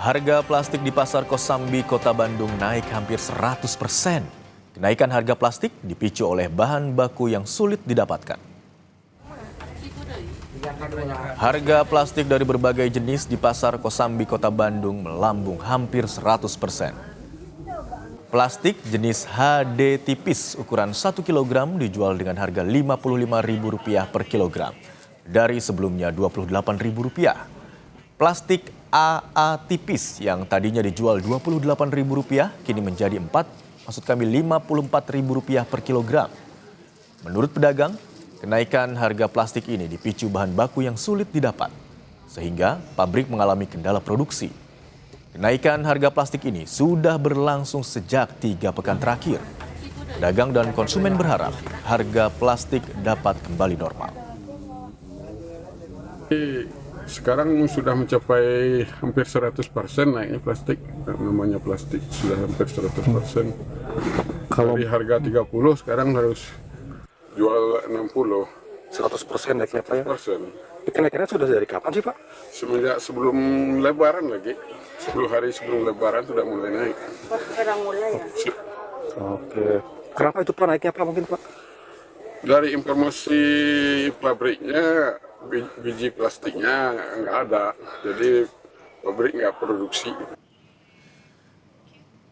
Harga plastik di Pasar Kosambi, Kota Bandung naik hampir 100%. Kenaikan harga plastik dipicu oleh bahan baku yang sulit didapatkan. Harga plastik dari berbagai jenis di Pasar Kosambi, Kota Bandung melambung hampir 100%. Plastik jenis HD tipis ukuran 1 kg dijual dengan harga Rp55.000 per kilogram dari sebelumnya Rp28.000. Plastik AA tipis yang tadinya dijual Rp28.000 kini menjadi Rp54.000 per kilogram. Menurut pedagang, kenaikan harga plastik ini dipicu bahan baku yang sulit didapat, sehingga pabrik mengalami kendala produksi. Kenaikan harga plastik ini sudah berlangsung sejak 3 pekan terakhir. Pedagang dan konsumen berharap harga plastik dapat kembali normal. Sekarang sudah mencapai hampir 100% naiknya plastik. Namanya plastik sudah hampir 100%. Dari harga 30 sekarang harus jual 60. 100% naiknya Pak ya? 100%. Kenaikannya sudah dari kapan sih Pak? Semenjak sebelum lebaran lagi. 10 hari sebelum lebaran sudah mulai naik. Sekarang mulai ya? Oke. Kenapa itu Pak naiknya Pak mungkin Pak? Dari informasi pabriknya, biji plastiknya nggak ada, jadi pabrik nggak produksi.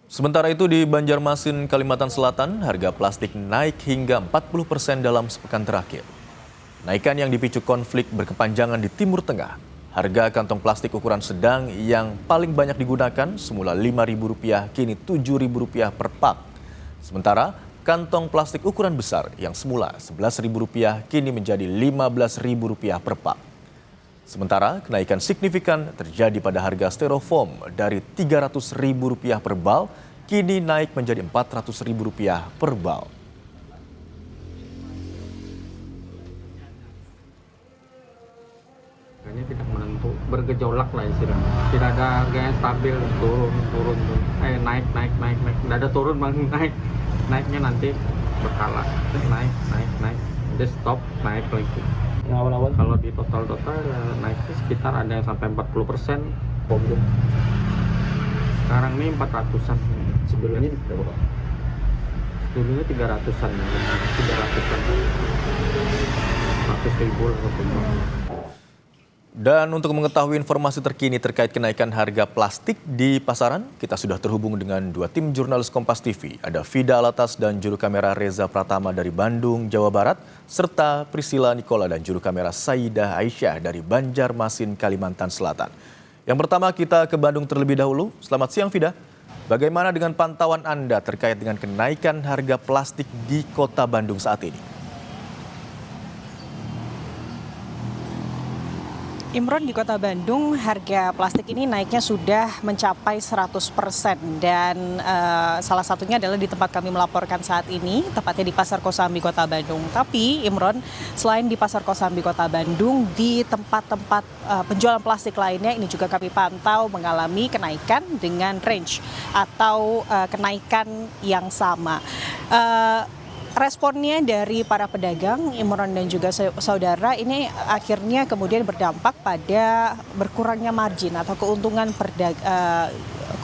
Sementara itu di Banjarmasin, Kalimantan Selatan, harga plastik naik hingga 40% dalam sepekan terakhir. Kenaikan yang dipicu konflik berkepanjangan di Timur Tengah. Harga kantong plastik ukuran sedang yang paling banyak digunakan semula Rp5.000 kini Rp7.000 per pak. Sementara kantong plastik ukuran besar yang semula Rp11.000 kini menjadi Rp15.000 per pak. Sementara kenaikan signifikan terjadi pada harga styrofoam dari Rp300.000 per bal kini naik menjadi Rp400.000 per bal. Harganya tidak menentu, bergejolak lah istilahnya. Tidak ada harga yang stabil, turun. Naik. Tidak ada turun, naik. Naiknya nanti berkala, naik. Dia stop, naik lagi. Awal-awal Kalau di total naiknya sekitar ada yang sampai 40%. Sekarang ini 400-an. sebelumnya berapa Pak? Dulunya 300-an. 100.000 lah. Dan untuk mengetahui informasi terkini terkait kenaikan harga plastik di pasaran, kita sudah terhubung dengan 2 tim jurnalis Kompas TV. Ada Fida Alatas dan juru kamera Reza Pratama dari Bandung, Jawa Barat, serta Priscilla Nikola dan juru kamera Saidah Aisyah dari Banjarmasin, Kalimantan Selatan. Yang pertama kita ke Bandung terlebih dahulu. Selamat siang Fida. Bagaimana dengan pantauan Anda terkait dengan kenaikan harga plastik di Kota Bandung saat ini? Imron, di Kota Bandung harga plastik ini naiknya sudah mencapai 100% dan salah satunya adalah di tempat kami melaporkan saat ini, tepatnya di Pasar Kosambi, Kota Bandung. Tapi Imron, selain di Pasar Kosambi, Kota Bandung, di tempat-tempat penjualan plastik lainnya ini juga kami pantau mengalami kenaikan dengan range atau kenaikan yang sama. Responnya dari para pedagang, Imron dan juga saudara, ini akhirnya kemudian berdampak pada berkurangnya margin atau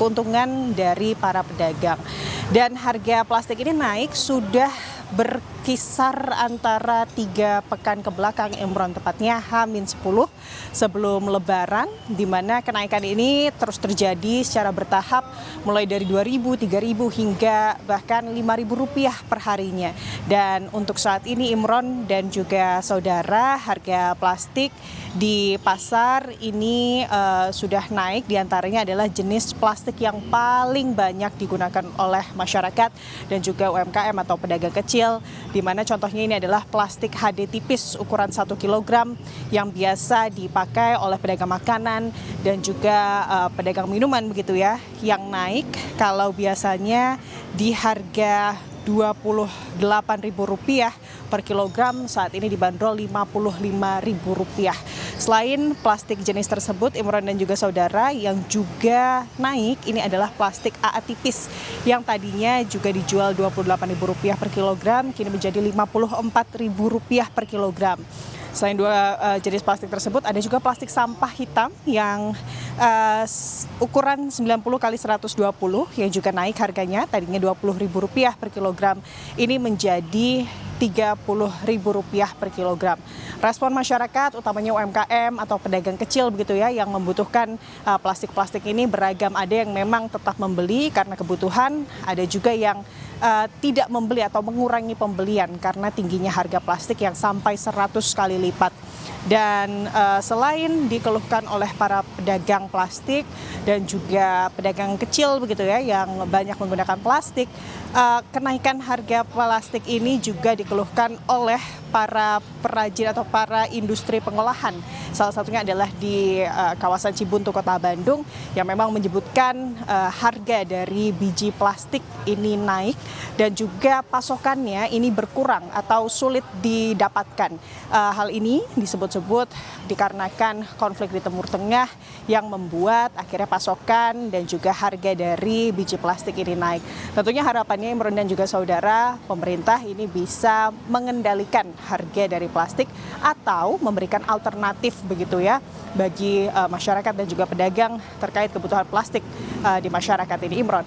keuntungan dari para pedagang. Dan harga plastik ini naik sudah berkisar antara 3 pekan ke belakang, Imron, tepatnya H-10 sebelum Lebaran, di mana kenaikan ini terus terjadi secara bertahap mulai dari Rp2.000, Rp3.000 hingga bahkan Rp5.000 per harinya. Dan untuk saat ini Imron dan juga saudara, harga plastik di pasar ini sudah naik, diantaranya adalah jenis plastik yang paling banyak digunakan oleh masyarakat dan juga UMKM atau pedagang kecil, di mana contohnya ini adalah plastik HD tipis ukuran 1 kg yang biasa dipakai oleh pedagang makanan dan juga pedagang minuman begitu ya, yang naik kalau biasanya di harga Rp28.000 per kilogram, saat ini dibanderol Rp55.000. Selain plastik jenis tersebut, Imron dan juga saudara, yang juga naik ini adalah plastik AA tipis yang tadinya juga dijual Rp28.000 per kilogram, kini menjadi Rp54.000 per kilogram. Selain dua jenis plastik tersebut, ada juga plastik sampah hitam yang ukuran 90 kali 120 yang juga naik harganya, tadinya Rp20.000 per kilogram, ini menjadi Rp30.000 per kilogram. Respon masyarakat, utamanya UMKM atau pedagang kecil begitu ya, yang membutuhkan plastik-plastik ini beragam. Ada yang memang tetap membeli karena kebutuhan, ada juga yang tidak membeli atau mengurangi pembelian karena tingginya harga plastik yang sampai 100 kali lipat. Dan selain dikeluhkan oleh para pedagang plastik dan juga pedagang kecil begitu ya yang banyak menggunakan plastik, kenaikan harga plastik ini juga dikeluhkan oleh para perajin atau para industri pengolahan. Salah satunya adalah di kawasan Cibuntu, Kota Bandung, yang memang menyebutkan harga dari biji plastik ini naik dan juga pasokannya ini berkurang atau sulit didapatkan. Hal ini disebut-sebut dikarenakan konflik di Timur Tengah yang membuat akhirnya pasokan dan juga harga dari biji plastik ini naik. Tentunya harapannya Imron dan juga saudara, pemerintah ini bisa mengendalikan harga dari plastik atau memberikan alternatif begitu ya bagi masyarakat dan juga pedagang terkait kebutuhan plastik di masyarakat ini. Imron.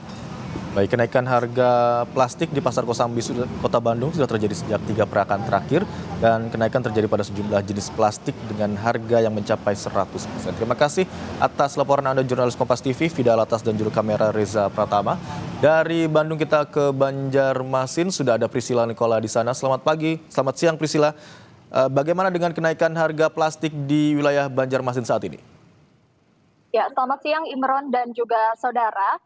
Baik, kenaikan harga plastik di Pasar Kosambi Kota Bandung sudah terjadi sejak 3 pekan terakhir dan kenaikan terjadi pada sejumlah jenis plastik dengan harga yang mencapai 100%. Terima kasih atas laporan Anda jurnalis Kompas TV, Vida Latas dan juru kamera Reza Pratama. Dari Bandung kita ke Banjarmasin, sudah ada Priscila Nikola di sana. Selamat pagi, selamat siang Priscila. Bagaimana dengan kenaikan harga plastik di wilayah Banjarmasin saat ini? Ya, selamat siang Imron dan juga saudara.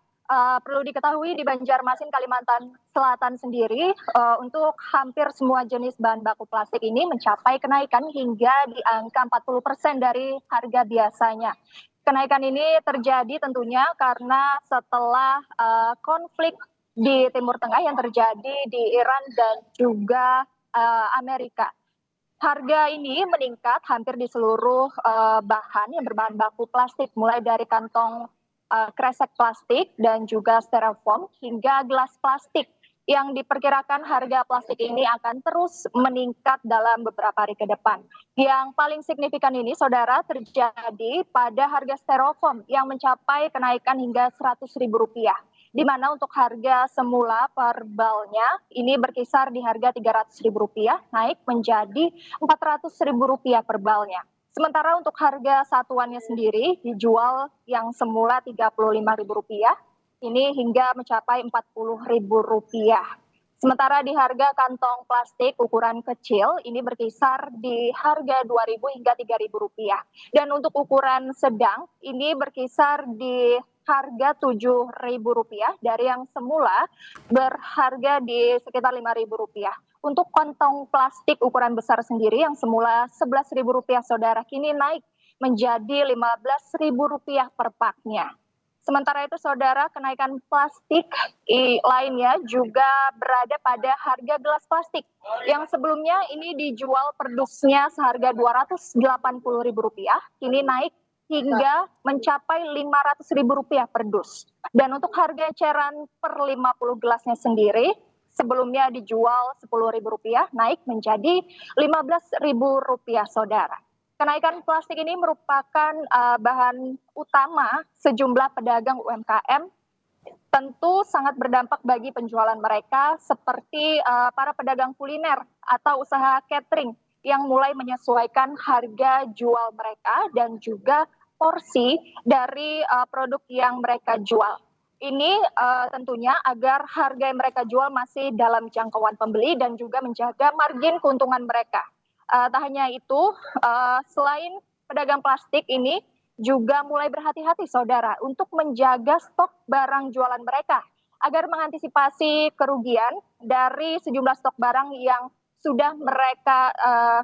Perlu diketahui di Banjarmasin, Kalimantan Selatan sendiri, untuk hampir semua jenis bahan baku plastik ini mencapai kenaikan hingga di angka 40% dari harga biasanya. Kenaikan ini terjadi tentunya karena setelah konflik di Timur Tengah yang terjadi di Iran dan juga Amerika. Harga ini meningkat hampir di seluruh bahan yang berbahan baku plastik, mulai dari kantong kresek plastik dan juga styrofoam hingga gelas plastik, yang diperkirakan harga plastik ini akan terus meningkat dalam beberapa hari ke depan. Yang paling signifikan ini, saudara, terjadi pada harga styrofoam yang mencapai kenaikan hingga Rp100.000, di mana untuk harga semula per balnya ini berkisar di harga Rp300.000, naik menjadi Rp400.000 per balnya. Sementara untuk harga satuannya sendiri dijual yang semula Rp35.000, ini hingga mencapai Rp40.000. Sementara di harga kantong plastik ukuran kecil ini berkisar di harga Rp2.000 hingga Rp3.000. Dan untuk ukuran sedang ini berkisar di harga Rp7.000 dari yang semula berharga di sekitar Rp5.000. Untuk kantong plastik ukuran besar sendiri yang semula Rp11.000, saudara, kini naik menjadi Rp15.000 per paknya. Sementara itu, saudara, kenaikan plastik lainnya juga berada pada harga gelas plastik yang sebelumnya ini dijual per dusnya seharga Rp280.000, kini naik hingga mencapai Rp500.000 per dus. Dan untuk harga eceran per 50 gelasnya sendiri sebelumnya dijual Rp10.000, naik menjadi Rp15.000, saudara. Kenaikan plastik ini merupakan bahan utama sejumlah pedagang UMKM, tentu sangat berdampak bagi penjualan mereka, seperti para pedagang kuliner atau usaha catering yang mulai menyesuaikan harga jual mereka dan juga porsi dari produk yang mereka jual. Ini tentunya agar harga yang mereka jual masih dalam jangkauan pembeli dan juga menjaga margin keuntungan mereka. Tak hanya itu, selain pedagang plastik ini juga mulai berhati-hati, saudara, untuk menjaga stok barang jualan mereka agar mengantisipasi kerugian dari sejumlah stok barang yang sudah mereka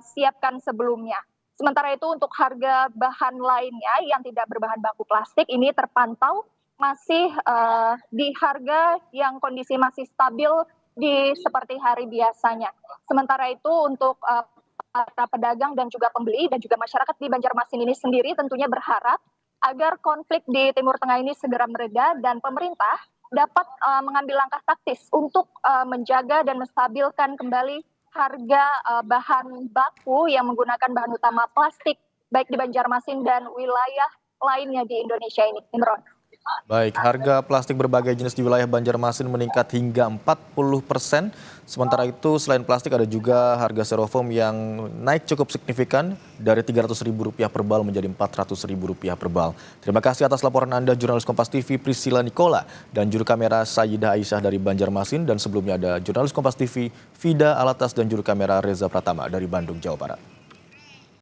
siapkan sebelumnya. Sementara itu untuk harga bahan lainnya yang tidak berbahan baku plastik ini terpantau masih di harga yang kondisi masih stabil di seperti hari biasanya. Sementara itu untuk para pedagang dan juga pembeli dan juga masyarakat di Banjarmasin ini sendiri tentunya berharap agar konflik di Timur Tengah ini segera mereda dan pemerintah dapat mengambil langkah taktis untuk menjaga dan menstabilkan kembali harga bahan baku yang menggunakan bahan utama plastik baik di Banjarmasin dan wilayah lainnya di Indonesia ini, Imron. Baik, harga plastik berbagai jenis di wilayah Banjarmasin meningkat hingga 40%. Sementara itu selain plastik ada juga harga styrofoam yang naik cukup signifikan dari Rp300.000 per bal menjadi Rp400.000 per bal. Terima kasih atas laporan Anda jurnalis Kompas TV Priscilla Nikola dan juru kamera Sayyidah Aisyah dari Banjarmasin, dan sebelumnya ada jurnalis Kompas TV Vida Alatas dan juru kamera Reza Pratama dari Bandung, Jawa Barat.